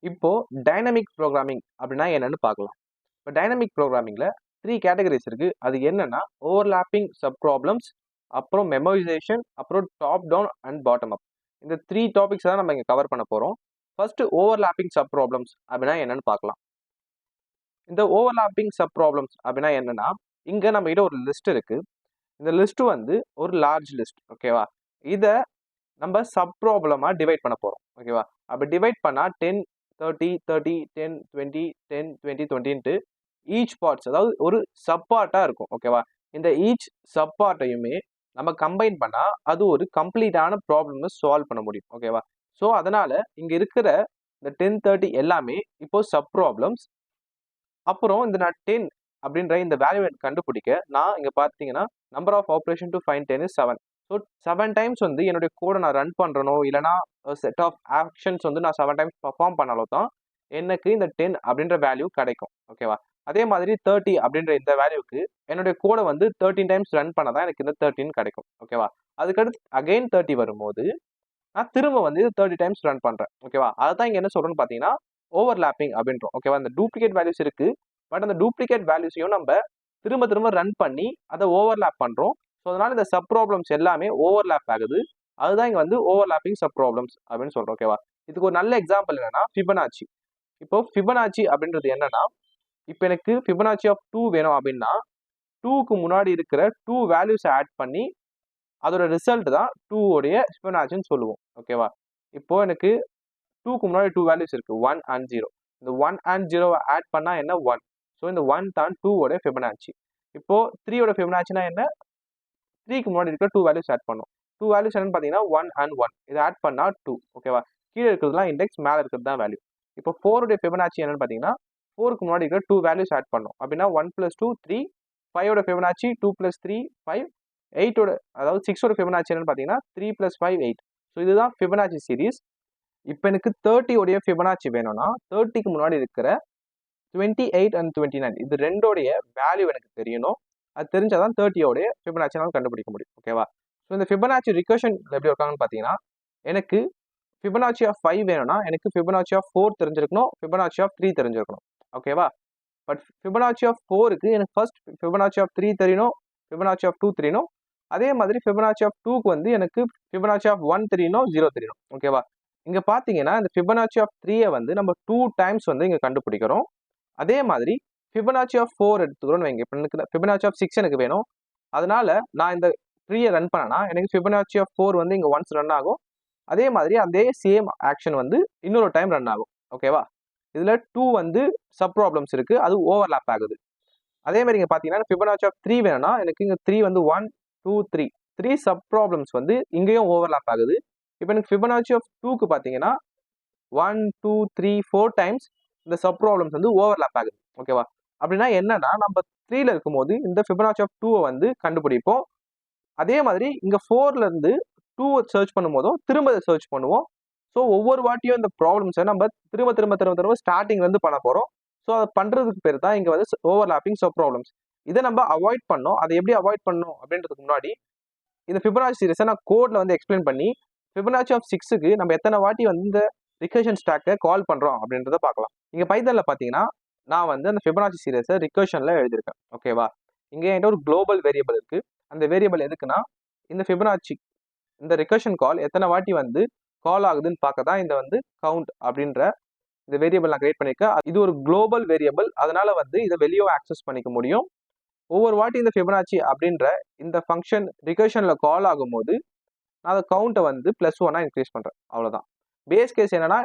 இப்போ dynamic programming அப்படின்னா என்னன்னு பார்க்கலாம். இப்போ டைனமிக் ப்ரோக்ராமிங்ல 3 கேட்டகரிஸ் இருக்கு. அது என்னன்னா ஓவர்லாப்பிங் சப் ப்ராப்ளம்ஸ், அப்புறம் மெமோயிசேஷன், அப்புறம் top down and bottom up. இந்த 3 டாபிக்ஸ் தான் நம்ம இங்க கவர் பண்ண போறோம். ஃபர்ஸ்ட் ஓவர்லாப்பிங் சப் ப்ராப்ளம்ஸ் அப்படின்னா என்னன்னு பார்க்கலாம். இந்த ஓவர்லாப்பிங் சப் ப்ராப்ளம்ஸ் அப்படின்னா என்னன்னா, இங்க நம்ம கிட்ட ஒரு லிஸ்ட் இருக்கு. இந்த லிஸ்ட் வந்து ஒரு லார்ஜ் லிஸ்ட், ஓகேவா? இத நம்ம சப் ப்ராப்ளமா டிவைட் பண்ண போறோம், ஓகேவா? அப்படி டிவைட் பண்ணா 10 30 30 10 20 10 20 20ன்ட்டு ஈச் பார்ட்ஸ், அதாவது ஒரு சப் பார்ட்டா இருக்கும், ஓகேவா? இந்த ஈச் சப் பார்ட்டையுமே நம்ம கம்பைன் பண்ணா அது ஒரு கம்ப்ளீட்டான ப்ராப்ளம் சால்வ் பண்ண முடியும், ஓகேவா? ஸோ அதனால இங்க இருக்கிற இந்த 10 30 எல்லாமே இப்போ சப் ப்ராப்ளம்ஸ். அப்புறம் இந்த நான் 10 அப்படின்ற இந்த வேல்யூ கண்டுபிடிக்க நான் இங்க பார்த்தீங்கன்னா number of operation to find 10 is 7. So 7 times வந்து என்னுடைய கோடை நான் ரன் பண்றனோ இல்லைனா செட் ஆஃப் ஆக்ஷன்ஸ் வந்து நான் 7 டைம்ஸ் பர்ஃபார்ம் பண்ணாலும் தான் எனக்கு இந்த 10 அப்படின்ற வேல்யூ கிடைக்கும், ஓகேவா? அதே மாதிரி 30 அப்படின்ற இந்த வேல்யூக்கு என்னுடைய கோடை வந்து 13 டைம்ஸ் ரன் பண்ணாதான் எனக்கு இந்த 13 கிடைக்கும், ஓகேவா? அதுக்கடுத்து அகைன் 30 வரும்போது நான் திரும்ப வந்து 30 டைம்ஸ் ரன் பண்றேன், ஓகேவா? அதுதான் இங்க என்ன சொல்றேன்னு பாத்தீங்கன்னா ஓவர்லாப்பிங் அப்படின்றோம், ஓகேவா? இந்த டூப்ளிகேட் வேல்யூஸ் இருக்கு. பட் அந்த டூப்ளிகேட் வேல்யூஸையும் நம்ம திரும்ப திரும்ப ரன் பண்ணி அதை ஓவர்லாப் பண்றோம். ஸோ அதனால இந்த சப் ப்ராப்ளம்ஸ் எல்லாமே ஓவர்லாப் ஆகுது. அதுதான் இங்க வந்து ஓவர்லாப்பிங் சப் ப்ராப்ளம்ஸ் அப்படின்னு சொல்றோம், ஓகேவா? இதுக்கு ஒரு நல்ல எக்ஸாம்பிள் என்னன்னா ஃபிபனாச்சி. இப்போ ஃபிபனாச்சி அப்படின்றது என்னன்னா, இப்போ எனக்கு ஃபிபனாச்சி ஆஃப் 2 வேணும் அப்படின்னா 2க்கு முன்னாடி இருக்கிற 2 வேல்யூஸ் ஆட் பண்ணி அதோட ரிசல்ட் தான் 2 உடைய ஃபிபனாச்சின்னு சொல்லுவோம், ஓகேவா? இப்போ எனக்கு 2க்கு முன்னாடி 2 வேல்யூஸ் இருக்கு, 1 அண்ட் 0. இந்த 1 அண்ட் 0 ஆட் பண்ணா என்ன 1. ஸோ இந்த 1 தான் 2 உடைய ஃபிபனாச்சி. இப்போ 3 ஓட ஃபிபனாச்சினா என்ன, 3க்கு முன்னாடி இருக்க 2 வேல்யூஸ் ஆட் பண்ணும். 2 வேல்யூஸ் என்னன்னு பார்த்தீங்கன்னா 1 அண்ட் 1. இதை ஆட் பண்ணா 2, ஓகேவா? கீழே இருக்கிறதுலாம் இண்டெக்ஸ், மேலே இருக்கிறது தான் வேல்யூ. இப்போ 4 உடைய ஃபிபனாச்சி என்னன்னு பார்த்தீங்கன்னா 4க்கு முன்னாடி இருக்கிற 2 வேல்யூஸ் ஆட் பண்ணும். அப்படின்னா 1 + 2 3. 5 ஓட ஃபிபனாச்சி 2 + 3 5. 8 ஓட, அதாவது 6 ஓட ஃபிபனாச்சி என்னன்னு பார்த்தீங்கன்னா 3 + 5 8. ஸோ இதுதான் ஃபிபனாச்சி சீரிஸ். இப்போ எனக்கு 30 உடைய ஃபிபனாச்சி வேணும்னா 30க்கு முன்னாடி இருக்கிற 28 அண்ட் 29 இது ரெண்டோடைய வேல்யூ எனக்கு தெரியணும். அது தெரிஞ்சாதான் 30 உடைய ஃபிபனாச்சினால கண்டுபிடிக்க முடியும், ஓகேவா? ஸோ இந்த ஃபிபனாச்சி ரிகர்ஷன் எப்படி இருக்காங்கன்னு பார்த்தீங்கன்னா, எனக்கு ஃபிபனாச்சி ஆஃப் 5 வேணும்னா எனக்கு ஃபிபனாச்சி ஆஃப் 4 தெரிஞ்சிருக்கணும், ஃபிபனாச்சி ஆஃப் 3 தெரிஞ்சிருக்கணும், ஓகேவா? பட் ஃபிபனாச்சி ஆஃப் 4க்கு எனக்கு ஃபர்ஸ்ட் ஃபிபனாச்சி ஆஃப் 3 தெரியணும், ஃபிபனாச்சி ஆஃப் 2 தெரியணும். அதே மாதிரி ஃபிபனாச்சி ஆஃப் 2க்கு வந்து எனக்கு ஃபிபனாச்சி ஆஃப் 1 தெரியணும், 0 தெரியணும், ஓகேவா? இங்க பாத்தீங்கன்னா இந்த ஃபிபனாச்சி ஆஃப் 3 வந்து நம்ம 2 டைம்ஸ் வந்து இங்க கண்டுபிடிக்கிறோம். அதே மாதிரி ஃபிபனாச்சி ஆஃப் 4 எடுத்துக்கிறோம்னு வைங்க. இப்போ எனக்கு ஃபிபனாச்சி ஆஃப் 6 எனக்கு வேணும். அதனால நான் இந்த 3 ரன் பண்ணனா எனக்கு ஃபிபனாச்சி ஆஃப் 4 வந்து இங்க ஒன்ஸ் ரன் ஆகும். அதே மாதிரி அதே சேம் ஆக்ஷன் வந்து இன்னொரு டைம் ரன் ஆகும், ஓகேவா? இதுல 2 வந்து சப் ப்ராப்ளம்ஸ் இருக்கு, அது ஓவர்லாப் ஆகுது. அதே மாதிரி இங்க பாத்தீங்கன்னா ஃபிபனாச்சி ஆஃப் 3 வேணும்னா எனக்கு இங்க 3 வந்து 1 2 3 3 சப் ப்ராப்ளம்ஸ் வந்து இங்கேயும் ஓவர்லாப் ஆகுது. இப்போ எனக்கு ஃபிபனாச்சி ஆஃப் 2க்கு பாத்தீங்கன்னா 1 2 3 4 டைம்ஸ் இந்த சப் ப்ராப்ளம்ஸ் வந்து ஓவர்லாப் ஆகுது, ஓகேவா? அப்படின்னா என்னன்னா நம்ம 3ல இருக்கும்போது இந்த ஃபிபனாச்சி ஆஃப் 2 வந்து கண்டுபிடிப்போம். அதே மாதிரி இங்க 4ல இருந்து 2 சர்ச் பண்ணும்போதும் திரும்ப சர்ச் பண்ணுவோம். ஸோ ஒவ்வொரு வாட்டியும் இந்த ப்ராப்ளம்ஸை நம்ம திரும்ப திரும்ப திரும்ப திரும்ப ஸ்டார்டிங்ல இருந்து பண்ண போறோம். ஸோ அதை பண்றதுக்கு பேர் தான் இங்க வந்து ஓவர்லாப்பிங் சப் ப்ராப்ளம்ஸ். இதை நம்ம அவாய்ட் பண்ணோம். அதை எப்படி அவாய்ட் பண்ணணும் அப்படின்றதுக்கு முன்னாடி இந்த ஃபிபனாச்சி சீரிஸை நான் கோட்ல வந்து எக்ஸ்பிளைன் பண்ணி ஃபிபனாச்சி ஆஃப் 6க்கு நம்ம எத்தனை வாட்டி வந்து இந்த ரிகர்ஷன் ஸ்டாக்கை கால் பண்றோம் அப்படின்றத பார்க்கலாம். இங்க பைத்தன்ல பாத்தீங்கன்னா நான் வந்து அந்த ஃபிபனாச்சி சீரிஸை ரிகர்ஷன்ல எழுதியிருக்கேன், ஓகேவா? இங்க என்கிட்ட ஒரு குளோபல் வேரியபிள் இருக்கு. அந்த வேரியபிள் எதுக்குன்னா இந்த ஃபிபனாச்சி இந்த ரிகர்ஷன் கால் எத்தனை வாட்டி வந்து கால் ஆகுதுன்னு பார்க்க தான் இந்த வந்து கவுண்ட் அப்படின்ற இந்த வேரியபிள் நான் கிரியேட் பண்ணியிருக்கேன். இது ஒரு குளோபல் வேரியபிள், அதனால வந்து இதை வெளியே ஆக்சஸ் பண்ணிக்க முடியும். ஒவ்வொரு வாட்டி இந்த ஃபிபனாச்சி அப்படின்ற இந்த ஃபங்க்ஷன் ரிகர்ஷன்ல கால் ஆகும்போது நான் அந்த கவுண்ட்டை வந்து +1 இன்க்ரீஸ் பண்றேன், அவ்வளவுதான். பேஸ் கேஸ் என்னன்னா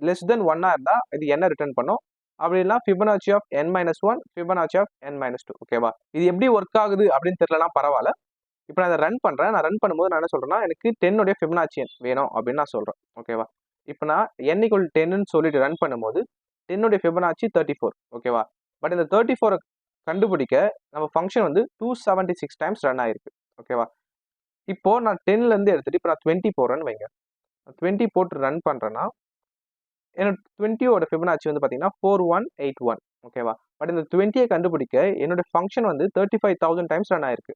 லெஸ் தென் 1 இருந்தா இது என்ன ரிட்டர்ன் பண்ணும், அப்படி இல்லைனா Fibonacci of n-1 Fibonacci of n-2, ஓகேவா? இது எப்படி ஒர்க் ஆகுது அப்படின்னு தெரியலனா பரவாயில்ல. இப்போ நான் அதை ரன் பண்றேன். நான் ரன் பண்ணும்போது நான் என்ன சொல்றேன்னா எனக்கு 10 உடைய ஃபிபனாச்சி வேணும் அப்படின்னு நான் சொல்றேன், ஓகேவா? இப்போ நான் n = 10ன்னு சொல்லிட்டு ரன் பண்ணும்போது 10 உடைய ஃபிபனாச்சி 34, ஓகேவா? பட் இந்த 34 கண்டுபிடிக்க நம்ம ஃபங்க்ஷன் வந்து 276 டைம்ஸ் ரன் ஆயிருக்கு, ஓகேவா? இப்போ நான் 10ல இருந்து எடுத்துட்டு இப்போ நான் 20 போடுறேன்னு வைங்க. 20 போட்டு ரன் பண்றேன்னா என்னோட 20யோட ஃபிபனாச்சி வந்து பாத்தீங்கன்னா 4181, ஓகேவா? பட் இந்த 20யை கண்டுபிடிக்க என்னோட ஃபங்க்ஷன் வந்து 35,000 டைம்ஸ் ரன் ஆயிருக்கு.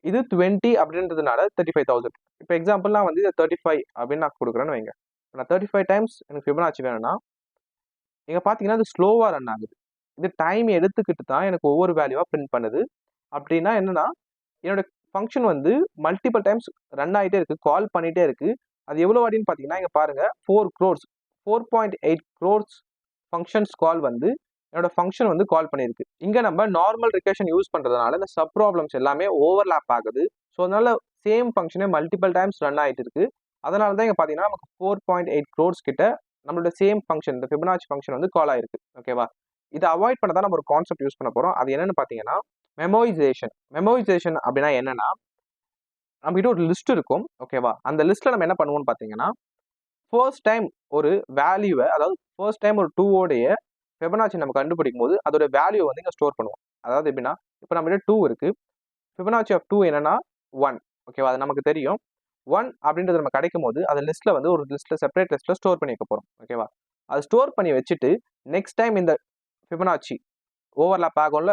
இது 20 அப்படின்றதுனால 35,000. இப்போ எக்ஸாம்பிள் நான் வந்து 35 அப்படின்னு நான் கொடுக்குறேன்னு வைங்க. நான் 35 டைம்ஸ் எனக்கு ஃபிபனாச்சி வேணும்னா இங்க பார்த்தீங்கன்னா, அது ஸ்லோவா ரன் ஆகுது. இது டைம் எடுத்துக்கிட்டு தான் எனக்கு ஒவ்வொரு வேல்யூவா பிரிண்ட் பண்ணுது. அப்படின்னா என்னன்னா, என்னோட ஃபங்ஷன் வந்து மல்டிபிள் டைம்ஸ் ரன் ஆயிட்டே இருக்கு. கால் பண்ணிட்டே இருக்கு. அது எவ்வளோ வாட்டின்னு பார்த்தீங்கன்னா, இங்க பாருங்க 4 க்ரோர்ஸ் 4.8 க்ரோர்ஸ் ஃபங்ஷன்ஸ் கால் வந்து என்னோட ஃபங்ஷன் வந்து கால் பண்ணியிருக்கு. இங்க நம்ம நார்மல் ரிகர்ஷன் யூஸ் பண்றதுனால இந்த சப் ப்ராப்ளம்ஸ் எல்லாமே ஓவர்லேப் ஆகுது. ஸோ அதனால சேம் ஃபங்ஷனே மல்டிபிள் டைம்ஸ் ரன் ஆயிட்டு இருக்கு. அதனால தான் இங்க பார்த்தீங்கன்னா, நமக்கு 4.8 க்ரோர்ஸ் கிட்ட நம்மளோட சேம் ஃபங்ஷன் இந்த ஃபிபனாச்சி ஃபங்ஷன் வந்து கால் ஆயிருக்கு. ஓகேவா? இதை அவாய்ட் பண்ண தான் நம்ம ஒரு கான்செப்ட் யூஸ் பண்ண போறோம். அது என்னன்னு பார்த்தீங்கன்னா, மெமோயிசேஷன். மெமோயிசேஷன் அப்படின்னா என்னன்னா, நம்மகிட்ட ஒரு லிஸ்ட் இருக்கும். ஓகேவா? அந்த லிஸ்ட்ல நம்ம என்ன பண்ணுவோம்னு பார்த்தீங்கன்னா, ஃபர்ஸ்ட் டைம் ஒரு வேல்யூவை, அதாவது ஃபர்ஸ்ட் டைம் ஒரு 2 ஓடைய ஃபிபனாச்சி நம்ம கண்டுபிடிக்கும் போது அதோட வேல்யூ வந்து இங்க ஸ்டோர் பண்ணுவோம். அதாவது எப்படின்னா, இப்போ நம்மகிட்ட 2 இருக்கு. ஃபிபனாச்சி ஆஃப் 2 என்னன்னா 1. ஓகேவா? அது நமக்கு தெரியும். 1 அப்படின்றது நம்ம கிடைக்கும் போது அது லிஸ்ட்ல வந்து ஒரு லிஸ்ட்ல செப்பரேட் லிஸ்ட்ல ஸ்டோர் பண்ணி வைக்க போறோம். ஓகேவா? அது ஸ்டோர் பண்ணி வச்சுட்டு நெக்ஸ்ட் டைம் இந்த ஃபிபனாச்சி ஓவர்லாப் ஆகும்ல,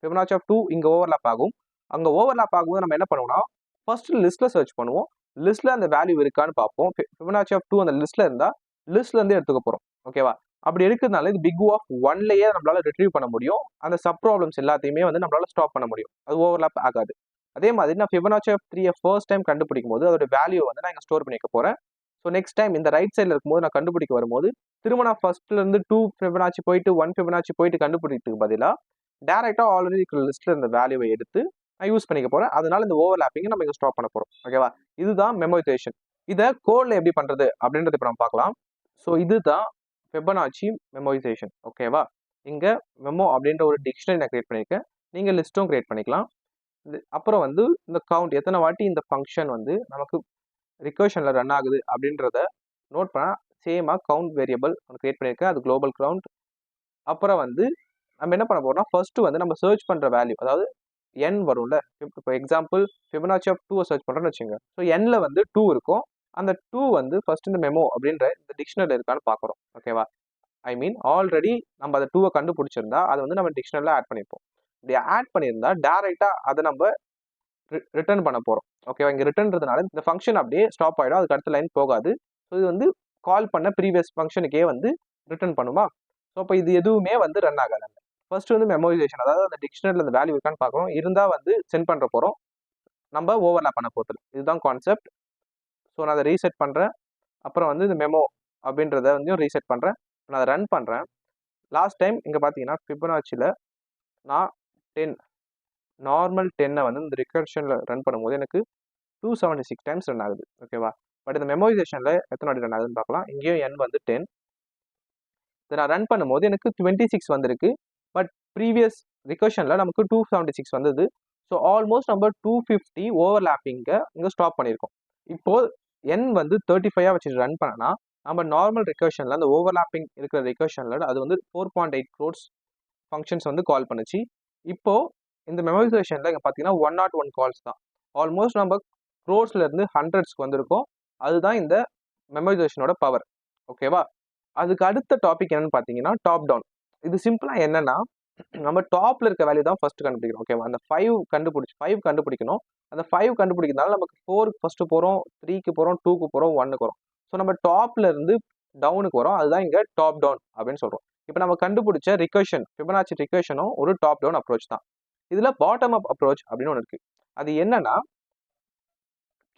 ஃபிபனாச்சி ஆஃப் 2 இங்க ஓவர்லாப் ஆகும். அங்க ஓவர்லாப் ஆகும்போது நம்ம என்ன பண்ணுவோம்னா, ஃபர்ஸ்ட் லிஸ்ட்ல சர்ச் பண்ணுவோம். லிஸ்ட்ல அந்த வேல்யூ இருக்கான்னு பார்ப்போம். ஃபிபனாச்சி ஆஃப் 2 அந்த லிஸ்ட்ல இருந்தா லிஸ்ட்ல இருந்து எடுத்துக்க போறோம். ஓகேவா? அப்படி எடுக்கிறதுனால இது பிக் O ஆஃப் 1லயே நம்மளால ரிட்ரீவ் பண்ண முடியும். அந்த சப் ப்ராப்ளம்ஸ் எல்லாத்தையுமே வந்து நம்மளால ஸ்டாப் பண்ண முடியும். அது ஓவர்லாப் ஆகாது. அதே மாதிரி நான் ஃபிபனாச்சி ஆஃப் 3 ஃபர்ஸ்ட் டைம் கண்டுபிடிக்கும் போது அதோட வேல்யூ வந்து நான் இங்க ஸ்டோர் பண்ணி வைக்க போறேன். ஸோ நெக்ஸ்ட் டைம் இந்த ரைட் சைடில் இருக்கும்போது நான் கண்டுபிடிக்க வரும்போது திரும்ப நான் ஃபர்ஸ்ட்ல இருந்து 2 ஃபிபனாச்சி போயிட்டு 1 ஃபிபனாச்சி போயிட்டு கண்டுபிடிக்கிறதுக்கு பதிலாக டேரக்டா ஆல்ரெடி இருக்கிற லிஸ்ட்ல இருந்த வேல்யூவை எடுத்து நான் யூஸ் பண்ணிக்க போறேன். அதனால இந்த ஓவர்லாப்பிங் நம்ம இங்க ஸ்டாப் பண்ண போறோம். ஓகேவா? இதுதான் மெமோயிசேஷன். இதை கோட்ல எப்படி பண்றது அப்படின்றது இப்போ நம்ம பார்க்கலாம். ஸோ இதுதான் ஃபிபனாச்சி மெமோயிசேஷன். ஓகேவா? இங்க மெமோ அப்படின்ற ஒரு டிக்ஷனரி நான் கிரியேட் பண்ணியிருக்கேன். நீங்க லிஸ்ட்டும் கிரியேட் பண்ணிக்கலாம். அப்புறம் வந்து இந்த கவுண்ட் எத்தனை வாட்டி இந்த ஃபங்க்ஷன் வந்து நமக்கு ரிகர்ஷன்ல ரன் ஆகுது அப்படின்றத நோட் பண்ணா சேமா கவுண்ட் வேரியபிள் கிரியேட் பண்ணியிருக்கேன். அது குளோபல் கவுண்ட். அப்புறம் வந்து நம்ம என்ன பண்ண போறோம்னா, ஃபர்ஸ்ட் வந்து நம்ம சர்ச் பண்ற வேல்யூ, அதாவது n வரும்ல. இப்போ எக்ஸாம்பிள் ஃபிபனாச்சி ஆஃப் 2 சர்ச் பண்றோம்னு வச்சுங்க. ஸோ nல வந்து 2 இருக்கும். அந்த 2 வந்து ஃபர்ஸ்ட் இந்த மெமோ அப்படின்ற இந்த டிக்ஷனரியில் இருக்கான்னு பார்க்குறோம். ஓகேவா? ஐ மீன் ஆல்ரெடி நம்ம அந்த 2 கண்டுபிடிச்சிருந்தா அதை வந்து நம்ம டிக்ஷனரியில் ஆட் பண்ணியிருப்போம். இப்படி ஆட் பண்ணியிருந்தா டைரக்டா அதை நம்ம ரிட்டர்ன் பண்ண போறோம். ஓகேவா? இங்க ரிட்டர்ன்றதுனால இந்த ஃபங்க்ஷன் அப்படியே ஸ்டாப் ஆயிடும். அதுக்கு அடுத்த லைன் போகாது. ஸோ இது வந்து கால் பண்ண ப்ரீவியஸ் ஃபங்க்ஷனுக்கே வந்து ரிட்டர்ன் பண்ணுமா? ஸோ அப்போ இது எதுவுமே வந்து ரன் ஆகாது. ஃபர்ஸ்ட் வந்து மெமோயிசேஷன், அதாவது அந்த டிக்ஷனரியில் அந்த வேல்யூ இருக்கான்னு பார்க்குறோம். இருந்தா வந்து சென்ட் பண்ற போறோம். நம்ம ஓவர்லாப் பண்ண போறது. இதுதான் கான்செப்ட். ஸோ நான் அதை ரீசெட் பண்றேன். அப்புறம் வந்து இந்த மெமோ அப்படின்றத வந்து ரீசெட் பண்றேன். நான் அதை ரன் பண்றேன். லாஸ்ட் டைம் இங்க பாத்தீங்கன்னா ஃபிபனாச்சில நான் 10 நார்மல் 10 வந்து இந்த ரிகர்ஷன்ல ரன் பண்ணும்போது எனக்கு 276 டைம்ஸ் ரன் ஆகுது. ஓகேவா? பட் இந்த மெமோயிசேஷன்ல எத்தனை வாட்டி ரன் ஆகுதுன்னு பார்க்கலாம். இங்கேயும் n வந்து 10. இதை நான் ரன் பண்ணும்போது எனக்கு 26 வந்திருக்கு. பட் ப்ரீவியஸ் ரிகர்ஷன்ல நமக்கு 276 வந்தது. ஸோ ஆல்மோஸ்ட் நம்ம 250 ஓவர்லாப்பிங்க இங்கே ஸ்டாப் பண்ணியிருக்கோம். இப்போ n வந்து 35 வச்சு ரன் பண்ணனா நம்ம நார்மல் ரிகர்ஷன்ல அந்த ஓவர்லாப்பிங் இருக்கிற ரிகர்ஷன்ல அது வந்து 4.8 க்ரோர்ஸ் ஃபங்க்ஷன்ஸ் வந்து கால் பண்ணுச்சு. இப்போ இந்த மெமோரைசேஷன்ல இங்க பார்த்தீங்கன்னா 101 கால்ஸ் தான். ஆல்மோஸ்ட் நம்ம க்ரோர்ஸ்ல இருந்து ஹண்ட்ரட்ஸ்க்கு வந்திருக்கோம். அதுதான் இந்த மெமோரைசேஷனோட பவர். ஓகேவா? அதுக்கு அடுத்த டாபிக் என்னன்னு பார்த்தீங்கன்னா டாப் டவுன். இது சிம்பிளா என்னன்னா, நம்ம டாப்ல இருக்க வேல்யூ தான் ஃபர்ஸ்ட் கண்டுபிடிக்கணும். ஓகேவா? அந்த 5 கண்டுபிடிக்கணும். அந்த 5 கண்டுபிடிக்கிறதுனால நமக்கு 4க்கு ஃபர்ஸ்ட் போறோம், 3க்கு போறோம், 2க்கு போறோம், 1க்கு வரோம். ஸோ நம்ம டாப்ல இருந்து டவுனுக்கு வரோம். அதுதான் இங்க டாப் டவுன் அப்படின்னு சொல்றோம். இப்போ நம்ம கண்டுபிடிச்ச ரிகர்ஷன், ஃபிபனாச்சி ரிகர்ஷனும் ஒரு டாப் டவுன் அப்ரோச் தான். இதுல பாட்டம் அப் அப்ரோச் அப்படின்னு ஒன்று இருக்கு. அது என்னன்னா,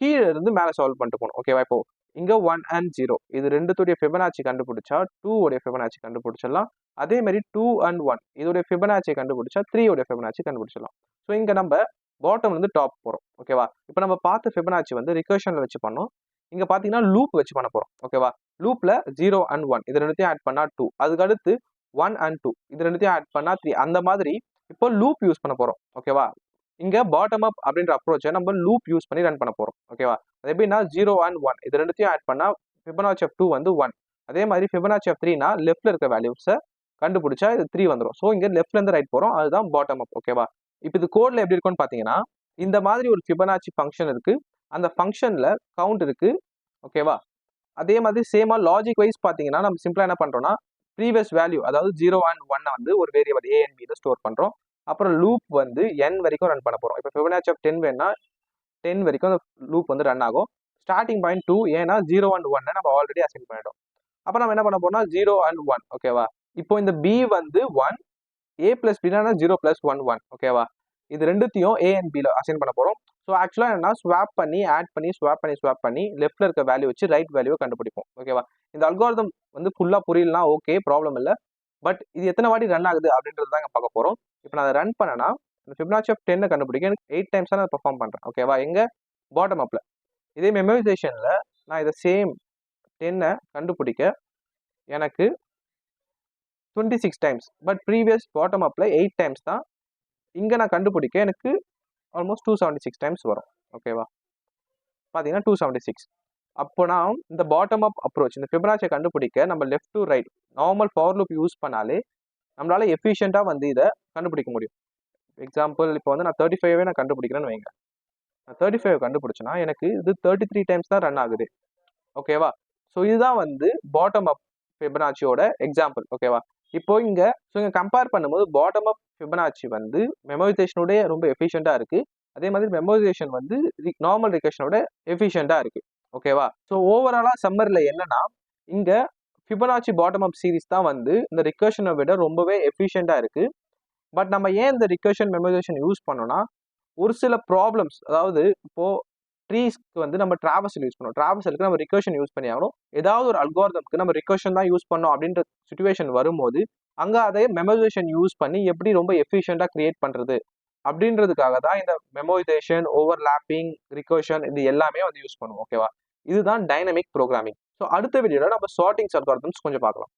கீழே இருந்து மேலே சால்வ் பண்ணிட்டு போகணும். ஓகேவா? இப்போ இங்க 1 அண்ட் 0 இது ரெண்டுத்துடைய ஃபிபனாச்சி கண்டுபிடிச்சா 2 உடைய ஃபிபனாச்சி கண்டுபிடிச்சிடலாம். அதே மாதிரி 2 அண்ட் 1 இதோடைய ஃபிபனாச்சி கண்டுபிடிச்சா 3 உடைய ஃபிபனாச்சி கண்டுபிடிச்சிடலாம். ஸோ இங்க நம்ம பாட்டம் வந்து டாப் போறோம். ஓகேவா? இப்போ நம்ம பார்த்த ஃபிபனாச்சி வந்து ரிகர்ஷன்ல வச்சு பண்ணோம். இங்க பாத்தீங்கன்னா லூப் வச்சு பண்ண போறோம். ஓகேவா? லூப்ல 0 அண்ட் 1 இது ரெண்டுத்தையும் ஆட் பண்ணா 2, அதுக்கு அடுத்து 1 அண்ட் 2 இது ரெண்டுத்தையும் ஆட் பண்ணா 3. அந்த மாதிரி இப்போ லூப் யூஸ் பண்ண போறோம். ஓகேவா? இங்க பாட்டம் அப் அப்படின்ற அப்ரோச்சை நம்ம லூப் யூஸ் பண்ணி ரன் பண்ண போறோம். ஓகேவா? அது எப்படின்னா 0 அண்ட் 1 இது ரெண்டுத்தையும் ஆட் பண்ணா ஃபிபனாச்சி ஆஃப் 2 வந்து 1. அதே மாதிரி ஃபிபனாச்சி ஆஃப் 3னா லெஃப்ட்ல இருக்க வேல்யூஸை கண்டுபிடிச்சா இது 3 வந்துடும். ஸோ இங்க லெஃப்ட்ல இருந்து ரைட் போறோம். அதுதான் பாட்டம் அப். ஓகேவா? இப்போ இது கோட்ல எப்படி இருக்கும்னு பாத்தீங்கன்னா, இந்த மாதிரி ஒரு ஃபிபனாச்சி ஃபங்க்ஷன் இருக்கு. அந்த ஃபங்க்ஷன்ல கவுண்ட் இருக்கு. ஓகேவா? அதே மாதிரி சேமா லாஜிக் வைஸ் பாத்தீங்கன்னா நம்ம சிம்பிளா என்ன பண்றோம்னா, ப்ரீவியஸ் வேல்யூ அதாவது 0 அண்ட் 1 வந்து ஒரு வேரியபிள் a and b ல ஸ்டோர் பண்றோம். அப்புறம் லூப் வந்து n வரைக்கும் ரன் பண்ண போறோம். இப்போ ஃபிபனாச்சி ஆஃப் 10 வேணா 10 வரைக்கும் அந்த லூப் வந்து ரன் ஆகும். ஸ்டார்டிங் பாயிண்ட் 2 ஏன்னா 0 அண்ட் 1 நம்ம ஆல்ரெடி அசைன் பண்ணிட்டோம். அப்ப நம்ம என்ன பண்ண போறோம்னா 0 அண்ட் 1. ஓகேவா? இப்போ இந்த b வந்து 1, a பிளஸ் பின்னா 0 பிளஸ் 1 1. ஓகேவா? இது ரெண்டுத்தையும் a and b ல அசைன் பண்ண போறோம். ஸோ ஆக்சுவலாக என்ன ஸ்வாப் பண்ணி ஆட் பண்ணி ஸ்வாப் பண்ணி லெஃப்ட்ல இருக்க வேல்யூ வச்சு ரைட் வேல்யூவை கண்டுபிடிப்போம். ஓகேவா? இந்த அல்காரிதம் வந்து ஃபுல்லாக புரியலனா ஓகே, ப்ராப்ளம் இல்லை. பட் இது எத்தனை வாட்டி ரன் ஆகுது அப்படின்றது தான் பார்க்க போறோம். இப்போ நான் அதை ரன் பண்ணனா இந்த ஃபிபனாச்சி ஆஃப் 10 கண்டுபிடிக்க எனக்கு 8 டைம்ஸ் தான் நான் பெர்ஃபார்ம் பண்றேன். ஓகேவா? எங்க பாட்டம் அப்ல. இதே மெமோரைசேஷன்ல நான் இதை சேம் 10 கண்டுபிடிக்க எனக்கு 26 டைம்ஸ். பட் ப்ரீவியஸ் பாட்டம் அப்ல 8 டைம்ஸ் தான். இங்க நான் கண்டுபிடிக்க எனக்கு ஆல்மோஸ்ட் 276 டைம்ஸ் வரும். ஓகேவா? பாத்தீங்கன்னா 276. அப்போ நான் இந்த பாட்டம் அப் அப்ரோச் இந்த ஃபிபனாச்சியை கண்டுபிடிக்க நம்ம left to right normal for loop use பண்ணாலே நம்மளால எஃபிஷியண்டா வந்து இதை கண்டுபிடிக்க முடியும். எக்ஸாம்பிள் இப்போ வந்து நான் 35 நான் கண்டுபிடிக்கிறேன்னு வைங்க. நான் 35 கண்டுபிடிச்சேன்னா எனக்கு இது 33 டைம்ஸ் தான் ரன் ஆகுது. ஓகேவா? ஸோ இதுதான் வந்து பாட்டம் அப் ஃபிபனாச்சியோட எக்ஸாம்பிள். ஓகேவா? இப்போ இங்க கம்பேர் பண்ணும்போது பாட்டம் அப் ஃபிபனாச்சி வந்து மெமோரைசேஷனோட ரொம்ப எஃபிஷியண்டா இருக்கு. அதே மாதிரி மெமோரைசேஷன் வந்து நார்மல் ரிகர்ஷனோட எஃபிஷியண்டா இருக்கு. ஓகேவா? ஸோ ஓவராலா சம்மர்ல என்னன்னா இங்க ஃபிபனாச்சி பாட்டம் அப் சீரிஸ் தான் வந்து இந்த ரிகர்ஷனை விட ரொம்பவே எஃபிஷியண்டா இருக்கு. பட் நம்ம ஏன் இந்த ரிகர்ஷன் மெமோரைசேஷன் யூஸ் பண்ணோம்னா ஒரு சில ப்ராப்ளம்ஸ், அதாவது இப்போ ட்ரீஸ்க்கு வந்து நம்ம டிராவர்சல் யூஸ் பண்ணோம். டிராவர்சலுக்கு நம்ம ரிகர்ஷன் யூஸ் பண்ணி ஆகணும். ஏதாவது ஒரு அல்காரிதம்க்கு நம்ம ரிகர்ஷன் தான் யூஸ் பண்ணோம் அப்படின்ற சிச்சுவேஷன் வரும்போது அங்க அதை மெமோரைசேஷன் யூஸ் பண்ணி எப்படி ரொம்ப எஃபிஷியண்டா கிரியேட் பண்றது அப்படின்றதுக்காக தான் இந்த மெமோரைசேஷன், ஓவர்லாப்பிங், ரிகர்ஷன் இது எல்லாமே வந்து யூஸ் பண்ணுவோம். ஓகேவா? இதுதான் டைனமிக் ப்ரோக்ராமிங். ஸோ அடுத்த வீடியோல நம்ம சார்ட்டிங் அல்காரிதம்ஸ் கொஞ்சம் பார்க்கலாம்.